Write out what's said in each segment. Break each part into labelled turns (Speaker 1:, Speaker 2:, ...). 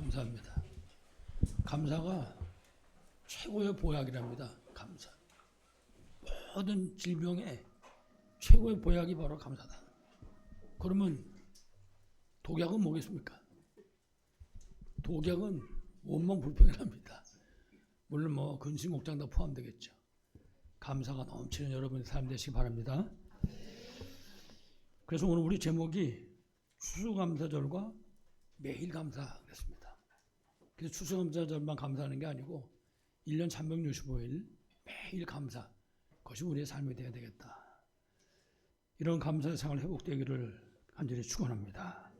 Speaker 1: 감사합니다. 감사가 최고의 보약이랍니다. 감사. 모든 질병에 최고의 보약이 바로 감사다. 그러면 독약은 뭐겠습니까? 독약은 온몸 불편이랍니다. 물론 뭐 근심걱정도 포함되겠죠. 감사가 넘치는 여러분의 삶 되시기 바랍니다. 그래서 오늘 우리 제목이 추수감사절과 매일 감사 그랬습니다. 그래서 추수감사절만 감사하는 게 아니고 1년 365일 매일 감사, 그것이 우리의 삶이 되어야 되겠다. 이런 감사의 생활 회복되기를 간절히 축원합니다.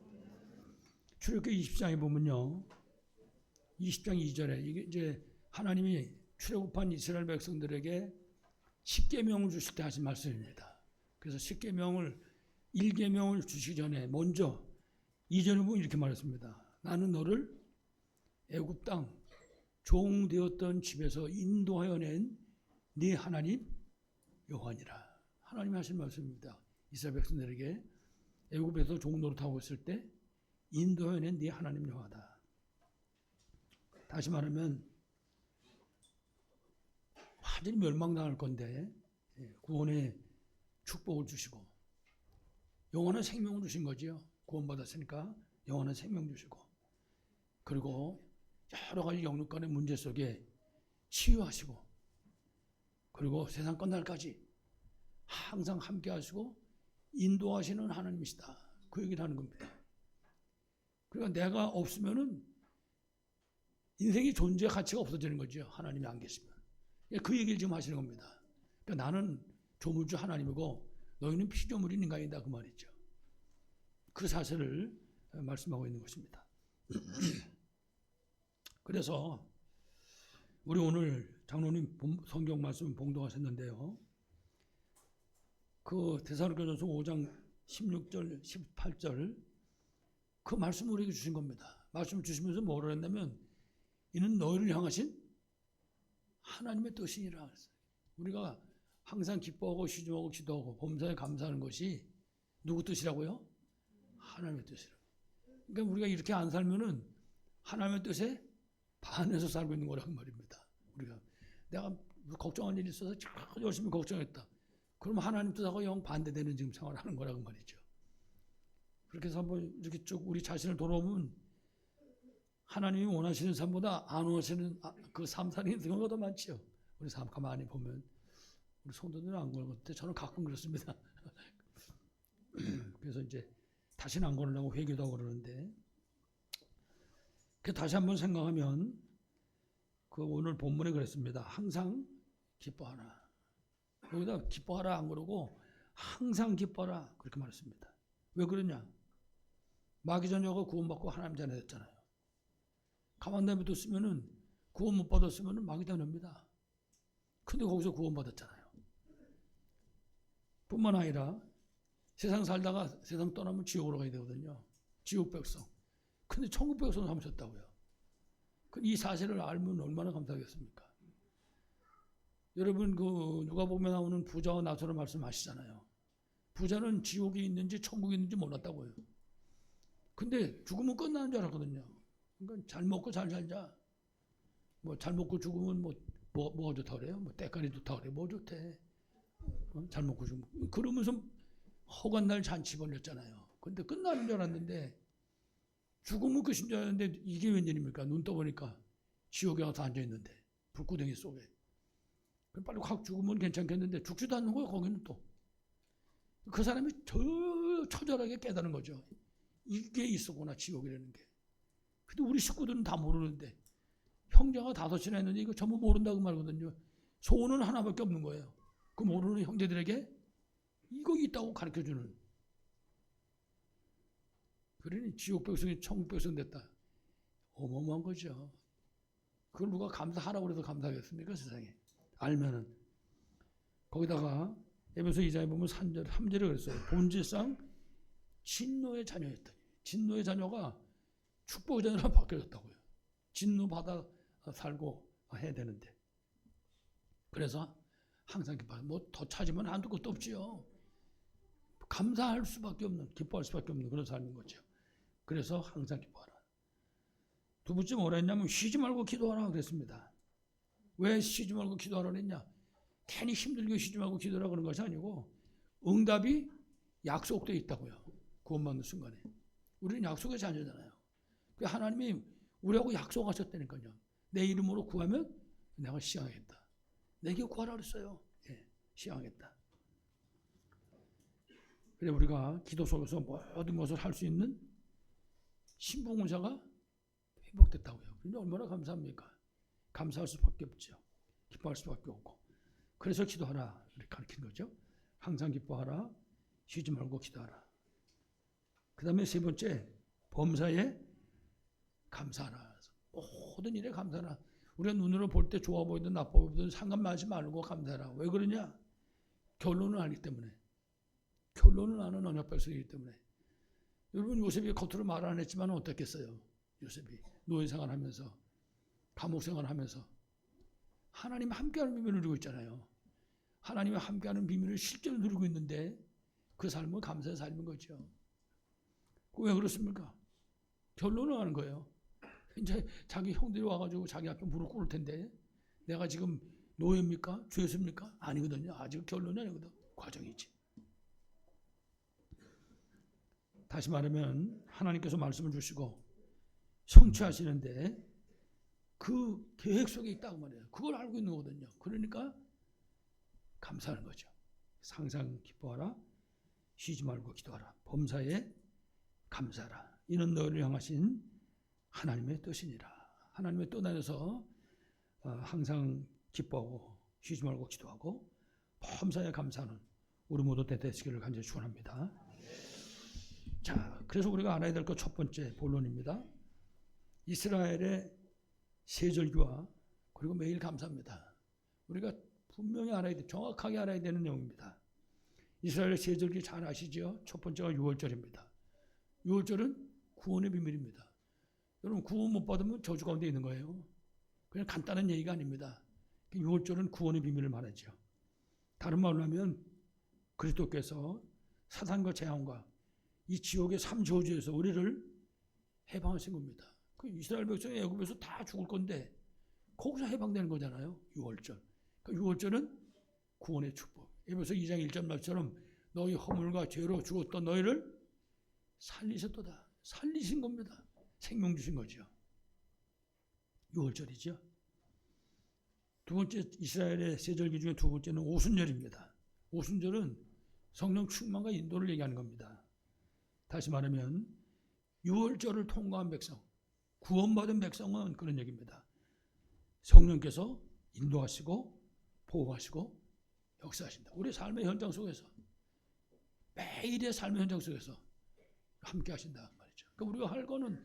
Speaker 1: 출애굽기 20장에 보면요, 20장 2절에 이게 이제 하나님이 출애굽한 이스라엘 백성들에게 10계명을 주실 때 하신 말씀입니다. 그래서 10계명을 1계명을 주시기 전에 먼저 2절에 보면 이렇게 말했습니다. 나는 너를 애굽 땅 종 되었던 집에서 인도하여 낸 네 하나님 여호와니라. 하나님이 하신 말씀입니다. 이스라엘 백성들에게 애굽에서 종 노릇하고 있을 때 인도하여 낸 네 하나님 여호와다. 다시 말하면 완전히 멸망당할 건데 구원의 축복을 주시고 영원한 생명을 주신 거지요. 구원받았으니까 영원한 생명 주시고, 그리고 여러 가지 영육간의 문제 속에 치유하시고, 그리고 세상 끝날까지 항상 함께 하시고 인도하시는 하나님이시다. 그 얘기를 하는 겁니다. 그러니까 내가 없으면은 인생의 존재 가치가 없어지는 거죠. 하나님이 안 계시면. 그 얘기를 지금 하시는 겁니다. 그러니까 나는 조물주 하나님이고 너희는 피조물인 인간이다, 그 말이죠. 그 사실을 말씀하고 있는 것입니다. 그래서 우리 오늘 장로님 성경 말씀 봉독하셨는데요, 그 데살로니가전서 5장 16절 18절 그 말씀을 우리에게 주신 겁니다. 말씀을 주시면서 뭐라 했냐면 이는 너희를 향하신 하나님의 뜻이니라. 우리가 항상 기뻐하고 시중하고 기도하고 범사에 감사하는 것이 누구 뜻이라고요? 하나님의 뜻이라고. 그러니까 우리가 이렇게 안 살면은 하나님의 뜻에 반해서 살고 있는 거라고 말입니다. 우리가 내가 걱정한 일이 있어서 열심히 걱정했다. 그러면 하나님 뜻하고 영 반대되는 지금 생활을 하는 거라고 말이죠. 그렇게 해서 한번 이렇게 쭉 우리 자신을 돌아보면 하나님이 원하시는 삶보다 안 원하시는 그 삶 사는 경우가 더 많죠. 우리 삶 가만히 보면 우리 성도들은 안 그런 것 같아요. 저는 가끔 그렇습니다. 그래서 이제 다시는 안 그러려고 회개도 하고 그러는데, 다시 한번 생각하면 그 오늘 본문에 그랬습니다. 항상 기뻐하라. 여기다 기뻐하라 안 그러고 항상 기뻐하라 그렇게 말했습니다. 왜 그러냐? 마귀 자녀가 구원받고 하나님 자녀 됐잖아요. 가만 내버렸으면은 구원 못 받았으면은 마귀 자녀입니다. 근데 거기서 구원받았잖아요. 뿐만 아니라 세상 살다가 세상 떠나면 지옥으로 가야 되거든요. 지옥 백성. 근데 천국 백성 삼으셨다고요. 이 사실을 알면 얼마나 감사하겠습니까? 여러분 그 누가복음에 나오는 부자와 나사로 말씀하시잖아요. 부자는 지옥이 있는지 천국이 있는지 몰랐다고요. 근데 죽으면 끝나는 줄 알았거든요. 그러니까 잘 먹고 잘 살자. 뭐 잘 먹고 죽으면 뭐가 좋다 그래요? 뭐 때깔이 좋다 그래요? 뭐 좋대? 잘 먹고 죽으면. 그러면서 허간 날 잔치 벌렸잖아요. 근데 끝나는 줄 알았는데 죽으면 끝인 줄 알았는데 이게 웬일입니까? 눈 떠보니까 지옥에 가서 앉아있는데 불구덩이 속에. 빨리 확 죽으면 괜찮겠는데 죽지도 않는 거예요. 거기는 또. 그 사람이 더 처절하게 깨달은 거죠. 이게 있었구나, 지옥이라는 게. 근데 우리 식구들은 다 모르는데 형제가 5이나 했는데 이거 전부 모른다고 말하거든요. 소원은 하나밖에 없는 거예요. 그 모르는 형제들에게 이거 있다고 가르쳐주는. 그러니 지옥 백성이 천국 백성 됐다. 어마어마한 거죠. 그걸 누가 감사하라고 해서 감사하겠습니까, 세상에. 알면은. 거기다가 에베소 2장에 보면 3절에 그랬어요. 본질상 진노의 자녀였더니, 진노의 자녀가 축복의 자녀로 바뀌어졌다고요. 진노 받아 살고 해야 되는데. 그래서 항상 기뻐하고, 뭐 더 찾으면 한두 것도 없지요. 감사할 수밖에 없는, 기뻐할 수밖에 없는 그런 삶인 거죠. 그래서 항상 기뻐하라. 두 번째 뭐라 했냐면 쉬지 말고 기도하라 그랬습니다. 왜 쉬지 말고 기도하라 그랬냐? 괜히 힘들게 쉬지 말고 기도하라 그런 것이 아니고 응답이 약속되어 있다고요. 구원받는 순간에. 우리는 약속의 자녀잖아요. 하나님이 우리하고 약속하셨다니까요. 내 이름으로 구하면 내가 시행하겠다. 내게 구하라 그랬어요. 예, 시행하겠다. 그래 우리가 기도 속에서 모든 것을 할 수 있는 신봉사가 회복됐다고요. 그런데 얼마나 감사합니까? 감사할 수밖에 없죠. 기뻐할 수밖에 없고. 그래서 기도하라 이렇게 가르치는 거죠. 항상 기뻐하라. 쉬지 말고 기도하라. 그 다음에 세 번째 범사에 감사하라. 모든 일에 감사하라. 우리가 눈으로 볼 때 좋아 보이든 나빠 보이든 상관하지 말고 감사하라. 왜 그러냐? 결론은 아니기 때문에. 결론은 아는 언약 백성이기 때문에. 여러분 요셉이 겉으로 말 안 했지만 어떻겠어요? 요셉이 노예 생활하면서 감옥 생활하면서 하나님 함께하는 비밀을 누리고 있잖아요. 하나님과 함께하는 비밀을 실제로 누리고 있는데 그 삶은 감사의 삶인 거죠. 왜 그렇습니까? 결론은 아는 거예요. 이제 자기 형들이 와가지고 자기 앞에 무릎 꿇을 텐데 내가 지금 노예입니까? 죄수입니까? 아니거든요. 아직 결론이 아니거든. 과정이지. 다시 말하면 하나님께서 말씀을 주시고 성취하시는데 그 계획 속에 있다고 말해요. 그걸 알고 있는 거거든요. 그러니까 감사하는 거죠. 항상 기뻐하라. 쉬지 말고 기도하라. 범사에 감사하라. 이는 너를 향하신 하나님의 뜻이니라. 하나님의 뜻 안에서 항상 기뻐하고 쉬지 말고 기도하고 범사에 감사하는 우리 모두 되시기를 간절히 축원합니다. 자, 그래서 우리가 알아야 될 것 첫 번째 본론입니다. 이스라엘의 세절기와 그리고 매일 감사합니다. 우리가 분명히 알아야 돼, 정확하게 알아야 되는 내용입니다. 이스라엘의 세절기 잘 아시죠? 첫 번째가 6월절입니다. 6월절은 구원의 비밀입니다. 여러분 구원 못 받으면 저주 가운데 있는 거예요. 그냥 간단한 얘기가 아닙니다. 6월절은 구원의 비밀을 말하죠. 다른 말로 하면 그리스도께서 사탄과 재앙과 이 지옥의 3저주에서 우리를 해방하신 겁니다. 그 이스라엘 백성이 애굽에서 다 죽을 건데 거기서 해방되는 거잖아요. 6월절. 그러니까 6월절은 구원의 축복. 에베소 2장 1절 말처럼 너희 허물과 죄로 죽었던 너희를 살리셨도다. 살리신 겁니다. 생명 주신 거죠. 6월절이죠. 두 번째 이스라엘의 세절기 중에 두 번째는 오순절입니다. 오순절은 성령 충만과 인도를 얘기하는 겁니다. 다시 말하면 6월절을 통과한 백성, 구원받은 백성은 그런 얘기입니다. 성령께서 인도하시고 보호하시고 역사하신다. 우리 삶의 현장 속에서 매일의 삶의 현장 속에서 함께 하신다 말이죠. 그러니까 우리가 할 거는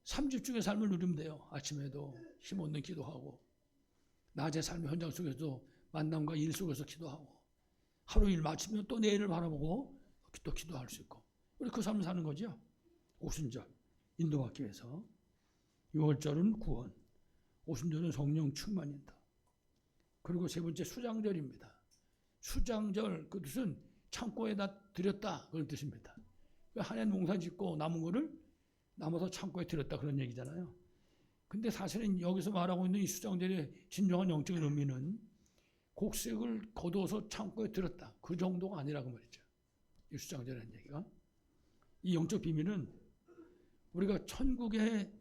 Speaker 1: 3집중의 삶을 누리면 돼요. 아침에도 힘 얻는 기도하고 낮의 삶의 현장 속에서 만남과 일 속에서 기도하고 하루 일 마치면 또 내일을 바라보고 또 기도할 수 있고 우리 그 삶을 사는 거죠. 오순절 인도받기 위해서. 6월절은 구원, 오순절은 성령 충만인다. 그리고 세 번째 수장절입니다. 수장절 그 뜻은 창고에다 들였다 그런 뜻입니다. 한 해 농사 짓고 남은 거를 남아서 창고에 들였다 그런 얘기잖아요. 근데 사실은 여기서 말하고 있는 이 수장절의 진정한 영적인 의미는 곡식을 거두어서 창고에 들였다 그 정도가 아니라고 말이죠. 이 수장절이라는 얘기가. 이 영적 비밀은 우리가 천국의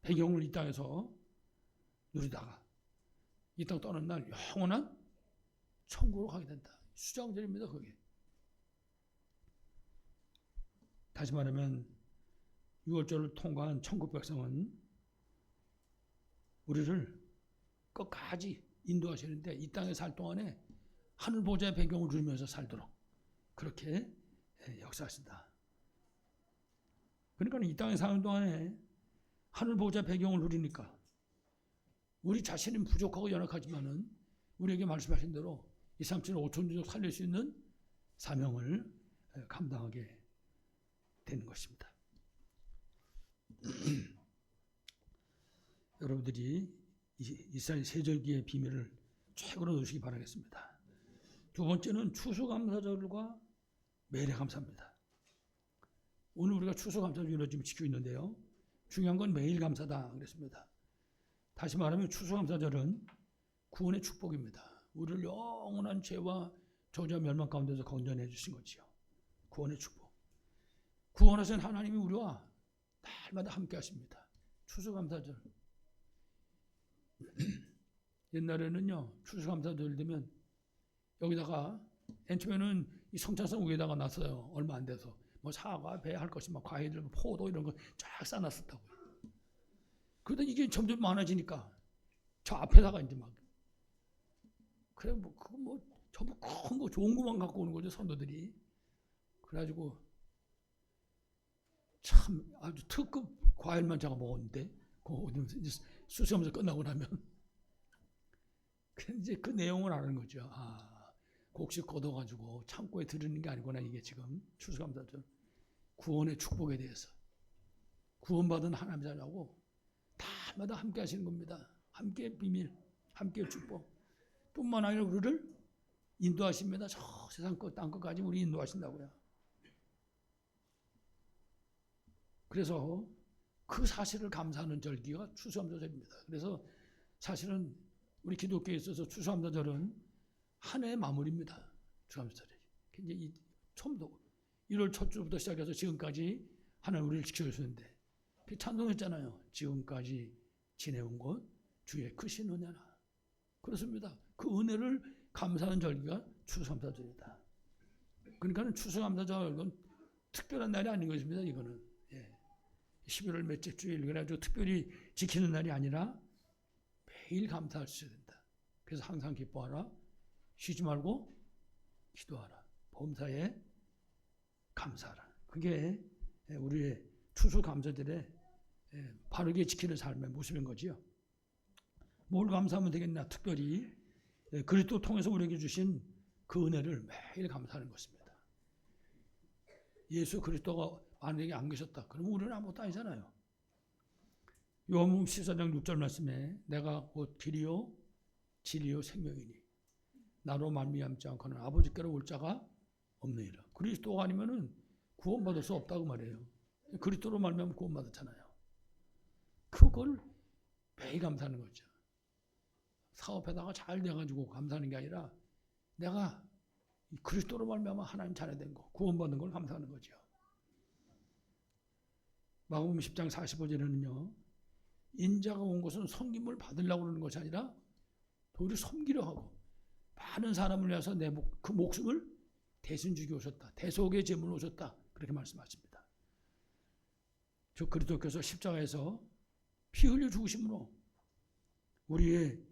Speaker 1: 배경을 이 땅에서 누리다가 이 땅 떠나는 날 영원한 천국으로 가게 된다. 수장절입니다. 그게. 다시 말하면 6월절을 통과한 천국 백성은 우리를 끝까지 인도하시는데 이 땅에 살 동안에 하늘 보좌의 배경을 누리면서 살도록 그렇게 역사하신다. 그러니까 이 땅에 사는 동안에 하늘 보좌 배경을 누리니까 우리 자신은 부족하고 연약하지만은 우리에게 말씀하신 대로 2, 3, 7, 5천 종 살릴 수 있는 사명을 감당하게 되는 것입니다. 여러분들이 이스라엘 세절기의 비밀을 최고로 넣으시기 바라겠습니다. 두 번째는 추수감사절과 매일의 감사입니다. 오늘 우리가 추수감사절을 지금 지키고 있는데요. 중요한 건 매일 감사다 그랬습니다. 다시 말하면 추수감사절은 구원의 축복입니다. 우리를 영원한 죄와 저주와 멸망 가운데서 건져내 주신 거지요. 구원의 축복. 구원하신 하나님이 우리와 날마다 함께 하십니다. 추수감사절. 옛날에는요, 추수감사절 되면 여기다가 엔초에는 이 성찬성 위에다가 놨어요. 얼마 안 돼서. 뭐 사과, 배 할 것이 막 과일들, 포도 이런 거 쫙 싸놨었다고요. 그러다 이게 점점 많아지니까 저 앞에다가 이제 막 그래 뭐 그거 뭐 전부 큰 거 좋은 것만 갖고 오는 거죠, 선도들이. 그래가지고 참 아주 특급 과일만 제가 먹었는데 이제 수시하면서 끝나고 나면 이제 그 내용을 아는 거죠. 아, 곡식 걷어가지고 창고에 들이는 게 아니구나. 이게 지금 추수감사절 구원의 축복에 대해서 구원받은 하나님 자녀하고 다마다 함께 하시는 겁니다. 함께 비밀, 함께 축복 뿐만 아니라 우리를 인도하십니다. 저 세상 끝, 땅 끝까지 우리 인도하신다고요. 그래서 그 사실을 감사하는 절기가 추수감사절입니다. 그래서 사실은 우리 기독교에 있어서 추수감사절은 한 해의 마무리입니다. 추수감사절이. 이제 처음부터 1월 첫 주부터 시작해서 지금까지 하나님 우리를 지켜주셨는데 찬송했잖아요. 지금까지 지내온 것 주의 크신 은혜라. 그렇습니다. 그 은혜를 감사하는 절기가 추수감사절이다. 그러니까 추수감사절은 특별한 날이 아닌 것입니다. 이거는 11월 몇째 주일 그래가지고 특별히 지키는 날이 아니라 매일 감사할 수 있어야 된다. 그래서 항상 기뻐하라. 쉬지 말고 기도하라. 범사에 감사하라. 그게 우리의 추수감사절에 바르게 지키는 삶의 모습인 거지요. 뭘 감사하면 되겠나? 특별히 그리스도 통해서 우리에게 주신 그 은혜를 매일 감사하는 것입니다. 예수 그리스도가 만약에 안 계셨다. 그러면 우리는 아무것도 아니잖아요. 요한복음 14장 6절 말씀에 내가 곧 길이요 진리요 생명이니 나로 말미암지 않고는 아버지께로 올 자가 없느니라. 그리스도가 아니면은 구원받을 수 없다고 말해요. 그리스도로 말미암아 구원받았잖아요. 그걸 매일 감사하는 거죠. 사업에다가 잘 돼가지고 감사하는 게 아니라 내가 그리스도로 말미암아 하나님 자녀된 거, 구원받는 걸 감사하는 거죠. 마가복음 10장 45절에는요. 인자가 온 것은 섬김을 받으려고 그러는 것이 아니라 도리어 섬기려 하고 많은 사람을 위해서 그 목숨을 대신 주기 오셨다. 대속의 제물로 오셨다. 그렇게 말씀하십니다. 저 그리스도께서 십자가에서 피 흘려 죽으심으로 우리의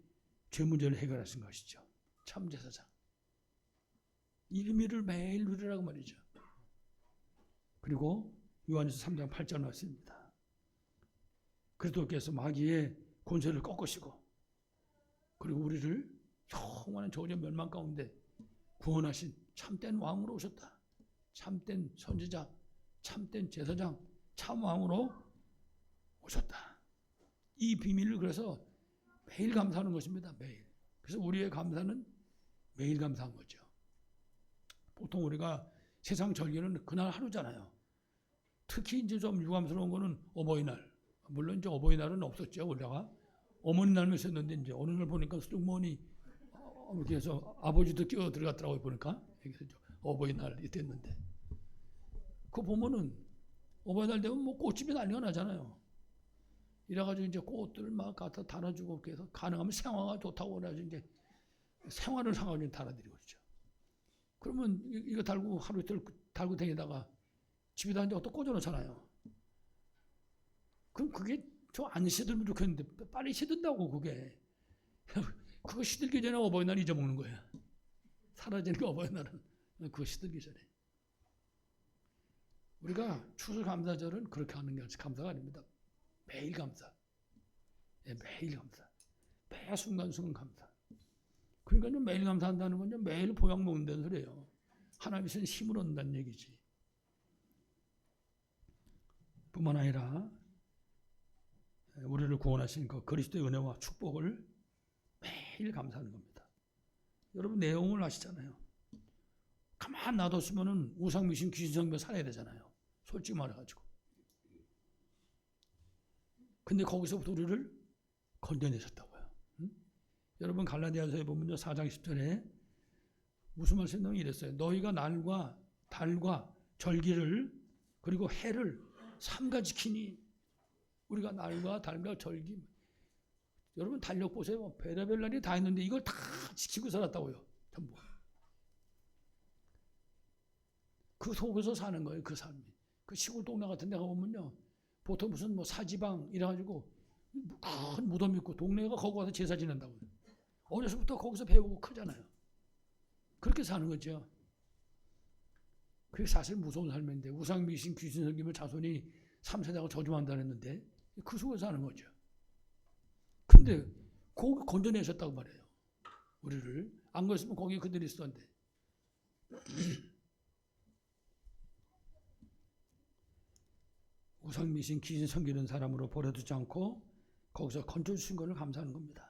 Speaker 1: 죄 문제를 해결하신 것이죠. 참 제사장. 이 의미를 매일 누리라고 말이죠. 그리고 요한일서 3장 8절 말씀입니다. 그리스도께서 마귀의 권세를 꺾으시고 그리고 우리를 영원한 저주 멸망 가운데 구원하신 참된 왕으로 오셨다. 참된 선지자, 참된 제사장, 참 왕으로 오셨다. 이 비밀을 그래서 매일 감사하는 것입니다. 매일. 그래서 우리의 감사는 매일 감사한 거죠. 보통 우리가 세상 절기는 그날 하루잖아요. 특히 이제 좀 유감스러운 거는 어버이날. 물론 이제 어버이날은 없었죠. 우리가 어머니날만 있었는데 이제 어느 날 보니까 승무원이 이렇게 해서 아버지도 끼어 들어갔더라고요. 보니까 어버이날 됐는데 그거 보면은 어버이날 되면 뭐 꽃집이 난리가 나잖아요. 이래가지고 이제 꽃들 막 갖다 달아주고 그래서 가능하면 생화가 좋다고 그래가지고 이제 생화를 사가지고 달아드리고 그러죠. 그러면 이거 달고 하루 이틀 달고 다니다가 집에다 이제 또 꽂아놓잖아요. 그럼 그게 저 안 시들면 좋겠는데 빨리 시든다고 그게. 그거 시들기 전에 어버이날 잊어먹는 거예요. 사라지는 게 어버이날은 그거 시들기 전에. 우리가 추수감사절은 그렇게 하는 게 감사가 아닙니다. 매일 감사. 매일 감사. 매 순간순간 감사. 그러니까 매일 감사한다는 건 매일 보약 먹는다는 소리예요. 하나님이 주신 힘을 얻는다는 얘기지. 뿐만 아니라 우리를 구원하신 그 그리스도의 은혜와 축복을 매일 감사하는 겁니다. 여러분 내용을 아시잖아요. 가만 놔뒀으면 우상 미신 귀신 성교 살아야 되잖아요. 솔직히 말해가지고. 근데 거기서부터 우리를 건져내셨다고요. 응? 여러분 갈라디아서에 보면요 4장 10절에 무슨 말씀이냐면 이랬어요. 너희가 날과 달과 절기를 그리고 해를 삼가 지키니. 우리가 날과 달과 절기, 여러분 달력 보세요. 별의별 날이 다 있는데 이걸 다 지키고 살았다고요. 전부. 그 속에서 사는 거예요. 그 삶이. 그 시골 동네 같은 데 가보면요 보통 무슨 뭐 사지방 이래가지고 큰 무덤 있고 동네가 거기 가서 제사 지낸다고요. 어려서부터 거기서 배우고 크잖아요. 그렇게 사는 거죠. 그게 사실 무서운 삶인데 우상 미신 귀신 섬김을 자손이 3세대가 저주한다 했는데 그 속에서 사는 거죠. 근데 거기 건져내셨다고 말해요. 우리를. 안 그랬으면 거기 그들이 있었는데. 우상 미신 귀신 섬기는 사람으로 버려두지 않고 거기서 건져주신 것을 감사하는 겁니다.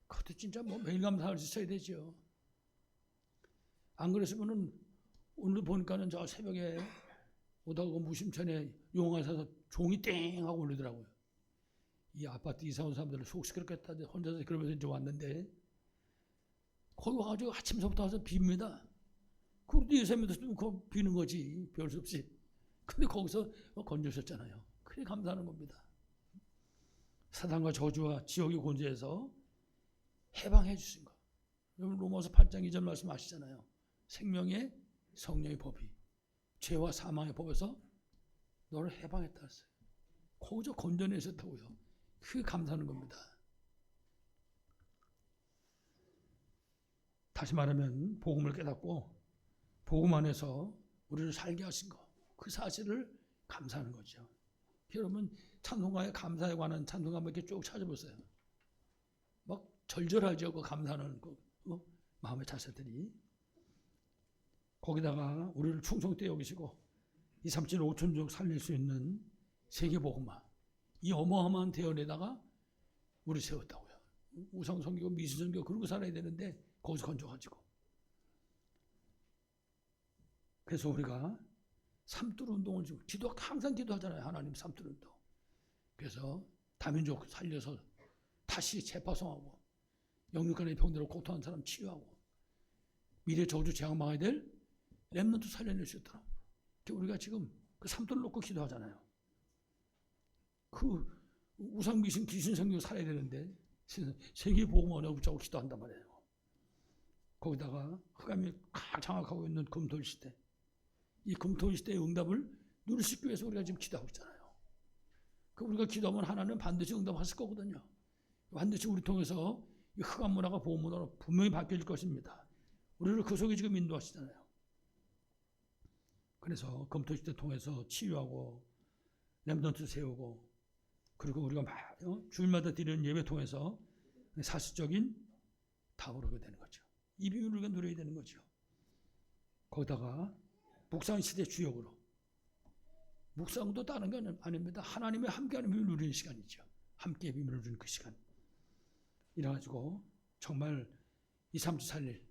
Speaker 1: 그것도 진짜 뭐 매일 감사할 수 있어야 되죠. 안 그랬으면은 오늘 보니까는 저 새벽에 오다가 무심천에 용화사서 종이 땡 하고 올리더라고요. 이 아파트 이사 온 사람들을 속 시끄럽겠다 혼자서 그러면서 이제 왔는데 거기 와가지고 아침서부터 와서 빕니다. 그것도 예수님도 비는 거지 별 수 없이. 근데 거기서 건져셨잖아요. 그래 감사하는 겁니다. 사단과 저주와 지옥의 권세에서 해방해 주신 거. 여러분 로마서 8장 2절 말씀 아시잖아요. 생명의 성령의 법이 죄와 사망의 법에서 너를 해방했다 했어요. 거기서 건져내셨다고요. 그게 감사하는 겁니다. 다시 말하면 복음을 깨닫고 복음 안에서 우리를 살게 하신 거, 그 사실을 감사하는 거죠. 여러분 찬송가에 감사에 관한 찬송가 한번 이렇게 쭉 찾아보세요. 막 절절하죠. 그 감사하는 그 마음의 자세들이. 거기다가 우리를 충성되게 여기시고 2, 3, 7, 5천족 살릴 수 있는 세계복음화, 이 어마어마한 대열에다가 우리 세웠다고요. 우상 섬기고 미신 섬기고 그러고 살아야 되는데 거기서 건져가지고. 그래서 우리가 삼들 운동을 지금 항상 기도하잖아요. 하나님 삼들 운동. 그래서 다민족 살려서 다시 재파송하고 영육간의 병들어 고통한 사람 치유하고 미래 저주 재앙 막아야 될 렘넌트 살려낼 수 있도록 우리가 지금 그 삼도를 놓고 기도하잖아요. 그 우상 미신 귀신 섬기고 살아야 되는데 세계 복음 언어 붙잡고 기도한단 말이에요. 거기다가 흑암이 장악하고 있는 금토일 시대, 이 금토일 시대의 응답을 누릴 수 있기 위해서 우리가 지금 기도하고 있잖아요. 그 우리가 기도하면 하나님은 반드시 응답하실 거거든요. 반드시 우리 통해서 이 흑암 문화가 복음 문화로 분명히 바뀔 것입니다. 우리를 그 속에 지금 인도하시잖아요. 그래서 금토시대 통해서 치유하고 렘넌트 세우고 그리고 우리가 주일마다 드리는 예배 통해서 사실적인 답을 얻게 되는 거죠. 이 비밀을 우리가 누려야 되는 거죠. 거기다가 묵상 시대 주역으로 묵상도 다른 건 아닙니다. 하나님의 함께하는 비밀을 누리는 시간이죠. 함께 비밀을 누리는 그 시간. 이래가지고 정말 2, 3주 살릴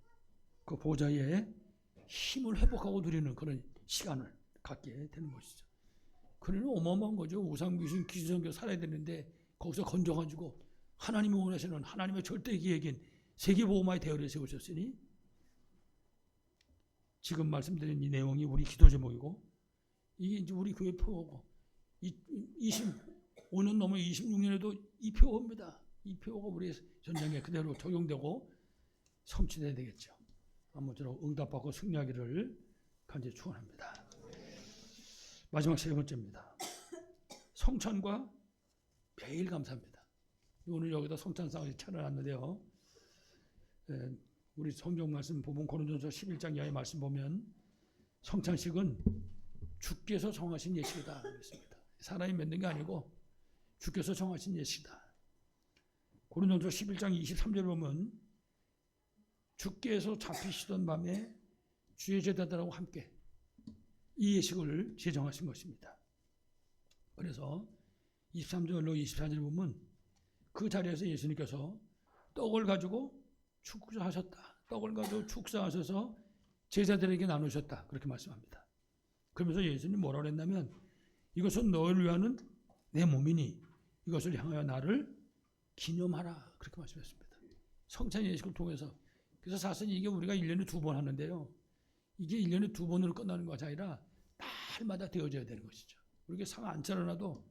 Speaker 1: 그 보좌의 힘을 회복하고 누리는 그런 시간을 갖게 되는 것이죠. 그러면 어마어마한 거죠. 우상 귀신 귀신 섬겨 살아야 되는데 거기서 건져가지고 하나님이 원하시는 하나님의 절대 계획인 세계복음화의 대열에 세우셨으니 지금 말씀드린 이 내용이 우리 기도 제목이고 이게 이제 우리 교회 표어고 25년 넘어 26년에도 이 표어입니다. 이 표어가 우리 전쟁에 그대로 적용되고 성취돼야 되겠죠. 아무쪼록 응답받고 승리하기를 간절히 축원합니다. 마지막 세 번째입니다. 성찬과 매일 감사합니다. 오늘 여기다 성찬상을 차려놨는데요. 우리 성경 말씀 보면 고린도전서 11장 이하의 말씀 보면 성찬식은 주께서 정하신 예식이다 그랬습니다. 사람이 만든 게 아니고 주께서 정하신 예식이다. 고린도전서 11장 23절 보면 주께서 잡히시던 밤에 주의 제자들하고 함께 이 예식을 제정하신 것입니다. 그래서 23절로 24절 보면 그 자리에서 예수님께서 떡을 가지고 축사하셨다. 떡을 가지고 축사하셔서 제자들에게 나누셨다. 그렇게 말씀합니다. 그러면서 예수님이 뭐라고 했냐면 이것은 너희를 위하는 내 몸이니 이것을 향하여 나를 기념하라. 그렇게 말씀했습니다. 성찬 예식을 통해서. 그래서 사실 이게 우리가 1년에 2번 하는데요. 이게 1년에 2번으로 끝나는 것이 아니라 날마다 되어져야 되는 것이죠. 우리가 상 안 차려놔도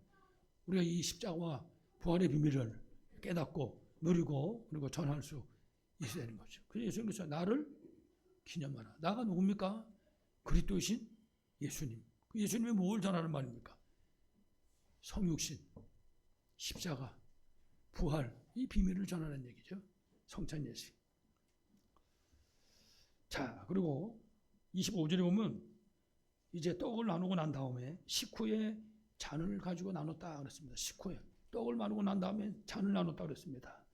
Speaker 1: 우리가 이 십자가와 부활의 비밀을 깨닫고 누리고 그리고 전할 수 있어야 되는 거죠. 그래서 예수님께서 나를 기념하라. 나가 누굽니까? 그리스도이신 예수님. 예수님이 뭘 전하는 말입니까? 성육신, 십자가, 부활, 이 비밀을 전하는 얘기죠. 성찬 예식. 자, 그리고 25절에 보면 이제 떡을 나누고 난 다음에 식후에 잔을 가지고 나눴다 그랬습니다. 식후에 떡을 나누고 난 다음에 잔을 나눴다 그랬습니다.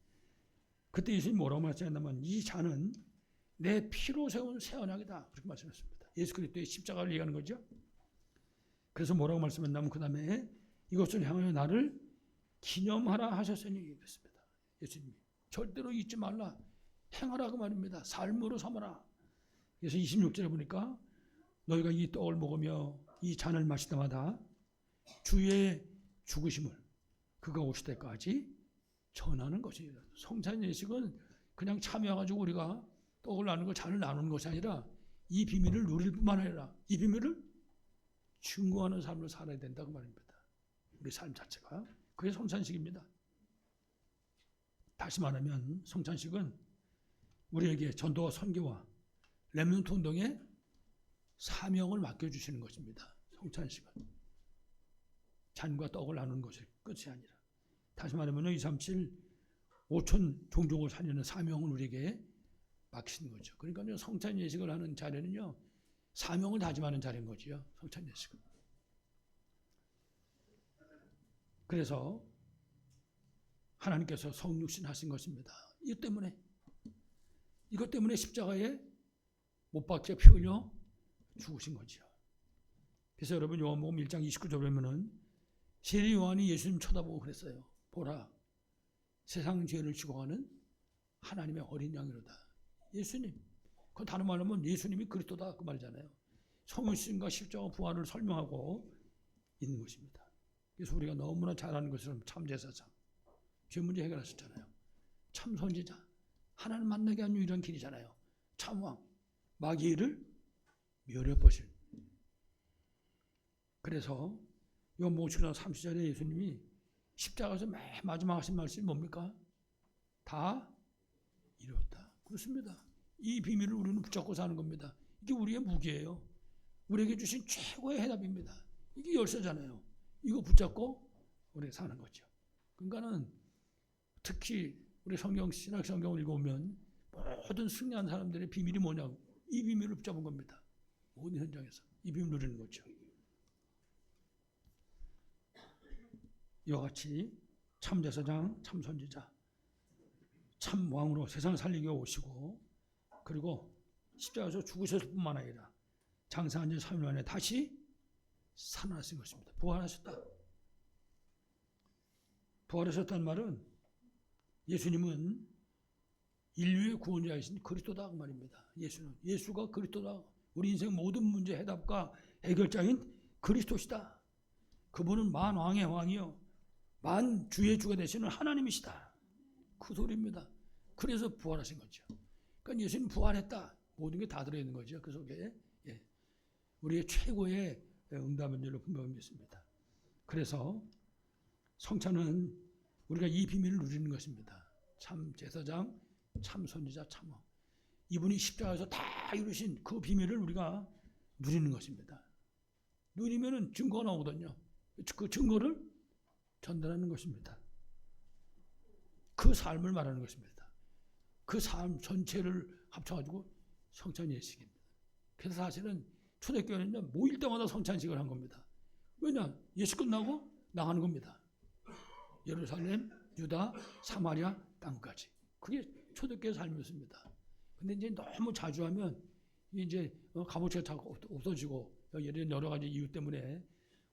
Speaker 1: 그때 예수님이 뭐라고 말씀하셨냐면 이 잔은 내 피로 세운 새 언약이다 그렇게 말씀했습니다. 예수 그리스도의 십자가를 얘기하는 거죠. 그래서 뭐라고 말씀했냐면 그 다음에 이것을 향하여 나를 기념하라 하셨으니 그랬습니다. 예수님이 절대로 잊지 말라 행하라 그 말입니다. 삶으로 삼아라. 그래서 26절에 보니까 너희가 이 떡을 먹으며 이 잔을 마실 때마다 주의 죽으심을 그가 오실 때까지 전하는 것이에요. 성찬 예식은 그냥 참여해가지고 우리가 떡을 나누는 걸 잔을 나누는 것이 아니라 이 비밀을 누릴 뿐만 아니라 이 비밀을 증거하는 삶을 살아야 된다고 말입니다. 우리 삶 자체가. 그게 성찬식입니다. 다시 말하면 성찬식은 우리에게 전도와 선교와 렘넌트 운동의 사명을 맡겨주시는 것입니다. 성찬식은. 잔과 떡을 나누는 것이 끝이 아니라. 다시 말하면 237 5천 종족을 살리는 사명을 우리에게 맡기는 거죠. 그러니까 성찬 예식을 하는 자리는요. 사명을 다짐하는 자리인 거지요. 성찬 예식은. 그래서 하나님께서 성육신 하신 것입니다. 이것 때문에 십자가에 못 박혀 피 흘려 죽으신 거죠. 그래서 여러분 요한복음 1장 29절에 보면은 세리 요한이 예수님 쳐다보고 그랬어요. 보라, 세상 죄를 지고 가는 하나님의 어린 양이로다. 예수님. 그건 다른 말로 하면 예수님이 그리스도다 그 말이잖아요. 성육신과 십자가 부활을 설명하고 있는 것입니다. 그래서 우리가 너무나 잘 아는 것처럼 참제사장, 죄 문제 해결하셨잖아요. 참 선지자, 하나님 만나게 하는 유일한 길이잖아요. 참왕, 마귀를 멸해버실. 그래서 요한복음 19장 30절에 예수님이 십자가에서 맨 마지막 하신 말씀이 뭡니까? 다 이루었다. 그렇습니다. 이 비밀을 우리는 붙잡고 사는 겁니다. 이게 우리의 무기예요. 우리에게 주신 최고의 해답입니다. 이게 열쇠잖아요. 이거 붙잡고 우리 사는 거죠. 그러니까는 특히 우리 신학 성경을 읽어보면 모든 승리한 사람들의 비밀이 뭐냐고 이 비밀을 붙잡은 겁니다. 모든 현장에서 이 비밀을 누리는 거죠. 이와 같이 참제사장, 참선지자, 참왕으로 세상을 살리기 위해 오시고 그리고 십자가에서 죽으셨을 뿐만 아니라 장사한 지 3일 만에 다시 살아나신 것입니다. 부활하셨다. 부활하셨다는 말은 예수님은 인류의 구원자이신 그리스도다 그 말입니다. 예수가 그리스도다. 우리 인생 모든 문제 해답과 해결자인 그리스도시다. 그분은 만왕의 왕이요 만주의 주가 되시는 하나님이시다. 그 소리입니다. 그래서 부활하신 거죠. 그러니까 예수님 부활했다. 모든 게 다 들어있는 거죠. 그 속에 우리의 최고의 응답인 줄로 분명히 믿습니다. 그래서 성찬은 우리가 이 비밀을 누리는 것입니다. 참 제사장, 참 선지자, 참왕. 이분이 십자가에서 다 이루신 그 비밀을 우리가 누리는 것입니다. 누리면은 증거가 나오거든요. 그 증거를 전달하는 것입니다. 그 삶을 말하는 것입니다. 그 삶 전체를 합쳐가지고 성찬 예식입니다. 그래서 사실은 초대교회는 모일 때마다 성찬식을 한 겁니다. 왜냐? 예식 끝나고 나가는 겁니다. 예루살렘, 유다, 사마리아 땅까지. 그게 초대교회 삶이었습니다. 근데 이제 너무 자주 하면 이제 값어치가 자꾸 없어지고 여러 가지 이유 때문에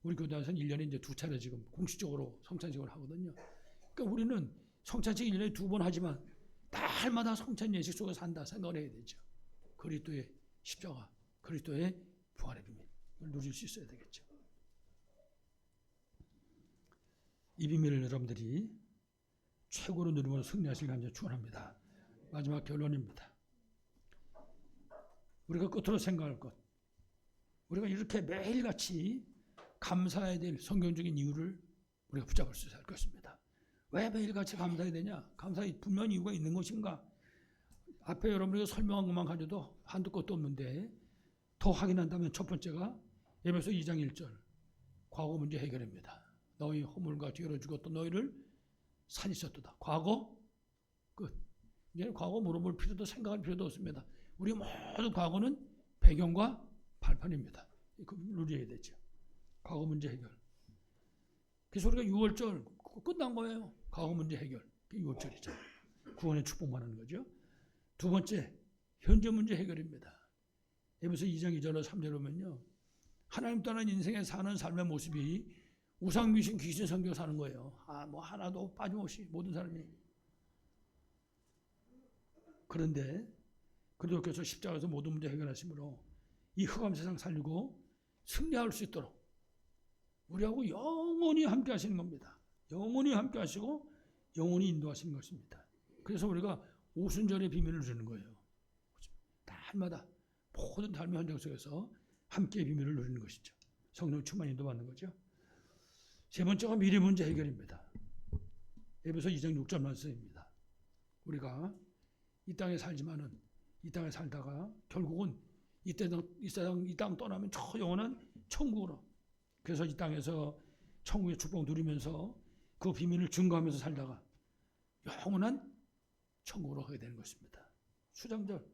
Speaker 1: 우리 교단에서는 1년에 이제 2차례 지금 공식적으로 성찬식을 하거든요. 그러니까 우리는 성찬식 1년에 2번 하지만 날마다 성찬 예식 속에 산다 생각을 해야 되죠. 그리스도의 십자가, 그리스도의 부활의 비밀을 누릴 수 있어야 되겠죠. 이 비밀을 여러분들이 최고로 누리면서 승리하실 간절히 축원합니다. 마지막 결론입니다. 우리가 끝으로 생각할 것, 우리가 이렇게 매일같이 감사해야 될 성경적인 이유를 우리가 붙잡을 수 있을 것입니다. 왜 매일같이 감사해야 되냐? 감사에 분명히 이유가 있는 것인가? 앞에 여러분에게 설명한 것만 가져도 한두 것도 없는데 더 확인한다면 첫 번째가 에베소 2장 1절 과거 문제 해결입니다. 너희 허물과 죄로 죽었던 너희를 살리셨도다. 과거 끝. 이제 과거 물어볼 필요도 생각할 필요도 없습니다. 우리 모든 과거는 배경과 발판입니다. 그 누려야 되죠. 과거 문제 해결. 그래서 우리가 6월절 끝난 거예요. 과거 문제 해결. 6월절이죠. 구원의 축복만 하는 거죠. 두 번째, 현재 문제 해결입니다. 에베소 2장 2절로 3절을 보면요. 하나님 떠난 인생에 사는 삶의 모습이 우상 미신 귀신 섬겨 사는 거예요. 뭐 하나도 빠짐없이 모든 사람이. 그런데 그리스도께서 십자가에서 모든 문제 해결하심으로 이 흑암 세상 살리고 승리할 수 있도록 우리하고 영원히 함께 하시는 겁니다. 영원히 함께 하시고 영원히 인도하시는 것입니다. 그래서 우리가 오순절의 비밀을 주는 거예요. 날마다 모든 삶의 현장 속에서 함께의 비밀을 누리는 것이죠. 성령 충만 인도받는 거죠. 세 번째가 미래 문제 해결입니다. 에베소 2장 6절 말씀입니다. 우리가 이 땅에 살지만은 이 땅에 살다가 결국은 이 땅 떠나면 저 영원한 천국으로. 그래서 이 땅에서 천국의 축복 누리면서 그 비밀을 증거하면서 살다가 영원한 천국으로 가게 되는 것입니다. 수장절.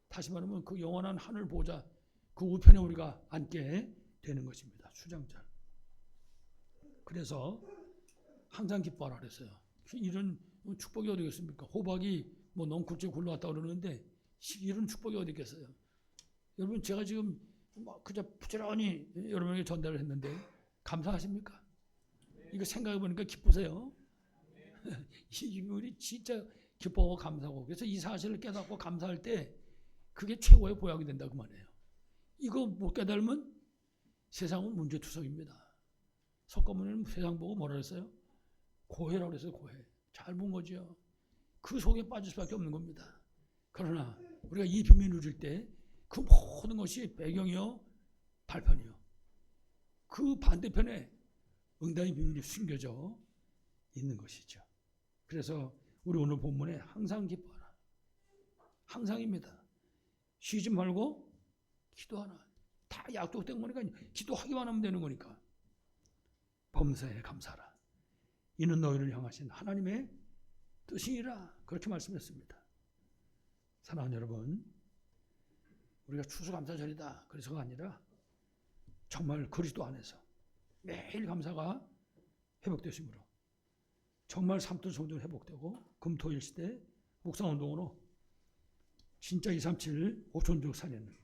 Speaker 1: 다시 말하면 그 영원한 하늘 보좌 그 우편에 우리가 앉게 되는 것입니다. 수장절. 그래서 항상 기뻐하라 그랬어요. 이런 축복이 어디 있겠습니까? 호박이 뭐 넝쿨째 굴러왔다 그러는데 이런 축복이 어디 있겠어요? 여러분 제가 지금 그저 부지런히 여러분에게 전달을 했는데 감사하십니까? 이거 생각해 보니까 기쁘세요? 이 우리 진짜 기뻐하고 감사하고 그래서 이 사실을 깨닫고 감사할 때 그게 최고의 보약이 된다 그 말이에요. 이거 못 깨달으면 세상은 문제투성입니다. 석가모니는 세상 보고 뭐라 그랬어요? 고해라고 그랬어요. 고해. 잘 본 거죠. 그 속에 빠질 수밖에 없는 겁니다. 그러나 우리가 이 비밀을 누릴 때 그 모든 것이 배경이요 발판이요. 그 반대편에 응답의 비밀이 숨겨져 있는 것이죠. 그래서 우리 오늘 본문에 항상 기뻐하라. 항상입니다. 쉬지 말고 기도하라. 다 약속된 거니까 기도하기만 하면 되는 거니까. 범사에 감사하라. 이는 너희를 향하신 하나님의 뜻이니라. 그렇게 말씀했습니다. 사랑하는 여러분, 우리가 추수감사절이다 그래서가 아니라 정말 그리스도 안에서 매일 감사가 회복되심으로 정말 삼투 성전 회복되고 금토일 시대 묵상운동으로 진짜 237 5천족 살리는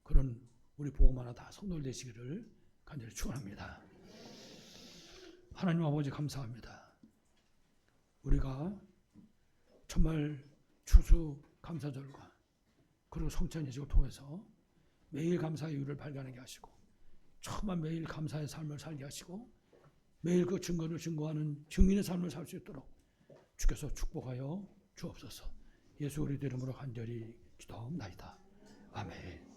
Speaker 1: 그런 우리 복음 하나 다 성도되시기를 간절히 축원합니다. 하나님 아버지 감사합니다. 우리가 정말 추수 감사절과 그리고 성찬 예식을 통해서 매일 감사의 이유를 발견하게 하시고 정말 매일 감사의 삶을 살게 하시고 매일 그 증거를 증거하는 증인의 삶을 살 수 있도록 주께서 축복하여 주옵소서. 예수 그리스도 이름으로 간절히 기도하옵나이다. 아멘.